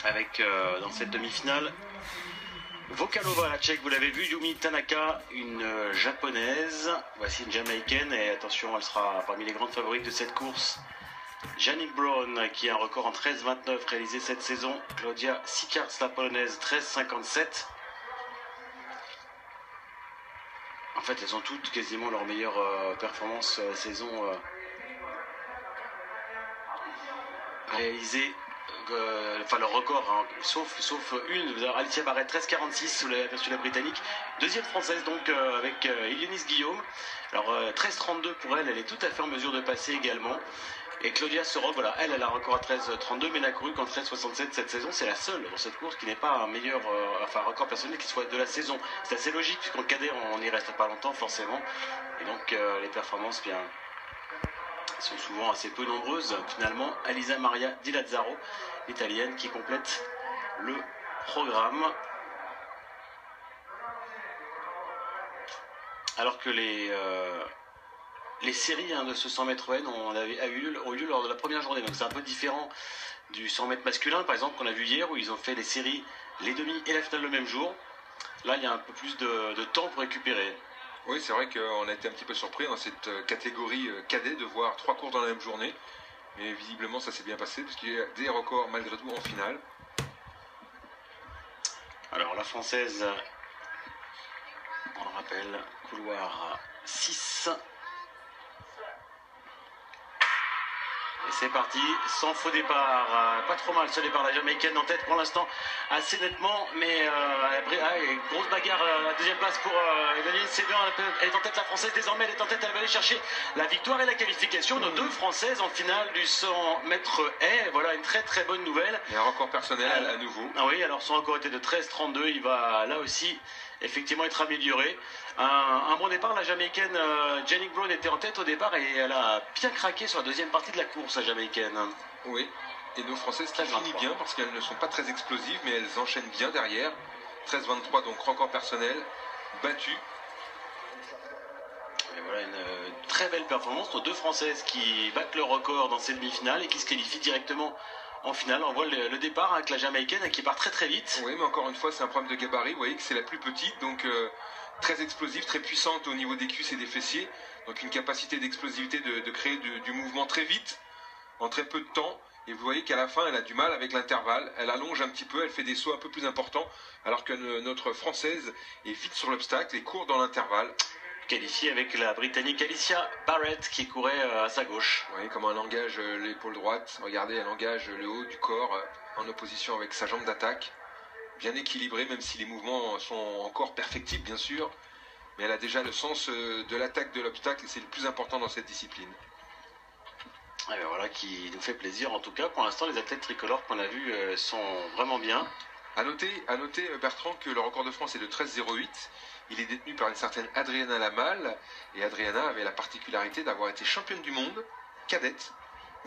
avec dans cette demi-finale Vokalova, la tchèque, vous l'avez vu, Yumi Tanaka, une japonaise, voici une jamaïcaine, et attention, elle sera parmi les grandes favorites de cette course. Jannik Brown, qui a un record en 13,29 réalisé cette saison. Claudia Sicard, la polonaise, 13,57. En fait, elles ont toutes quasiment leur meilleure performance saison réalisée. Enfin le record, hein, sauf une, Alicia Barrett, 13,46 sous la britannique, deuxième française donc avec Ilionice Guillaume. Alors 13,32 pour elle, elle est tout à fait en mesure de passer également. Et Claudia Sorov, voilà, elle a un record à 13,32, mais n'a couru qu'en 13,67 cette saison. C'est la seule dans cette course qui n'est pas un meilleur, record personnel qui soit de la saison. C'est assez logique puisqu'en cadet on n'y reste pas longtemps forcément, et donc les performances bien sont souvent assez peu nombreuses. Finalement, Elisa Maria Di Lazzaro, l'italienne, qui complète le programme. Alors que les séries de ce 100 mètres N ont eu lieu lors de la première journée. Donc c'est un peu différent du 100 mètres masculin, par exemple, qu'on a vu hier, où ils ont fait les séries, les demi et la finale le même jour. Là, il y a un peu plus de temps pour récupérer. Oui, c'est vrai qu'on a été un petit peu surpris dans cette catégorie cadet de voir 3 courses dans la même journée. Mais visiblement, ça s'est bien passé, puisqu'il y a des records malgré tout en finale. Alors, la française, on le rappelle, couloir 6. Et c'est parti, sans faux départ, pas trop mal ce départ, la jamaïcaine en tête pour l'instant assez nettement, mais grosse bagarre à la deuxième place pour Eveline Séguin, elle est en tête, la française désormais, elle est en tête, elle va aller chercher la victoire et la qualification. Nos deux françaises en finale du 100 mètres haies, voilà une très très bonne nouvelle. Et un record personnel à nouveau. Ah oui, alors son record était de 13,32, il va là aussi effectivement être amélioré. Un bon départ, la jamaïcaine Jannik Brown était en tête au départ et elle a bien craqué sur la deuxième partie de la course, la jamaïcaine. Oui, et nos françaises qui finissent bien parce qu'elles ne sont pas très explosives, mais elles enchaînent bien derrière. 13,23, donc record personnel, battu. Et voilà une très belle performance, nos deux françaises qui battent le record dans ces demi-finales et qui se qualifient directement en finale. On voit le départ avec la jamaïcaine qui part très très vite. Oui, mais encore une fois, c'est un problème de gabarit. Vous voyez que c'est la plus petite, donc très explosive, très puissante au niveau des cuisses et des fessiers. Donc une capacité d'explosivité de créer du mouvement très vite, en très peu de temps. Et vous voyez qu'à la fin, elle a du mal avec l'intervalle. Elle allonge un petit peu, elle fait des sauts un peu plus importants, alors que notre française est vite sur l'obstacle et court dans l'intervalle. Qualifiée avec la britannique Alicia Barrett qui courait à sa gauche. Vous voyez comment elle engage l'épaule droite. Regardez, elle engage le haut du corps en opposition avec sa jambe d'attaque. Bien équilibrée, même si les mouvements sont encore perfectibles, bien sûr. Mais elle a déjà le sens de l'attaque de l'obstacle et c'est le plus important dans cette discipline. Et bien voilà, qui nous fait plaisir. En tout cas, pour l'instant, les athlètes tricolores qu'on a vus sont vraiment bien. À noter, Bertrand, que le record de France est de 13,08. Il est détenu par une certaine Adriana Lamal. Et Adriana avait la particularité d'avoir été championne du monde, cadette.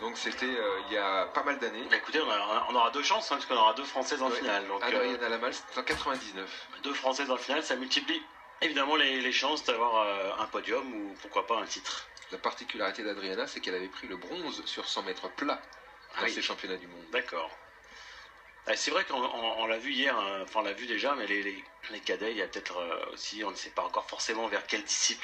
Donc c'était il y a pas mal d'années. Écoutez, on aura deux chances, parce qu'on aura deux Françaises en finale. Donc, Adriana Lamal, c'était en 99. Deux Françaises en finale, ça multiplie évidemment les chances d'avoir un podium ou pourquoi pas un titre. La particularité d'Adriana, c'est qu'elle avait pris le bronze sur 100 mètres plat dans ces championnats du monde. D'accord. C'est vrai qu'on l'a vu hier, on l'a vu déjà, mais les cadets, il y a peut-être aussi, on ne sait pas encore forcément vers quelle discipline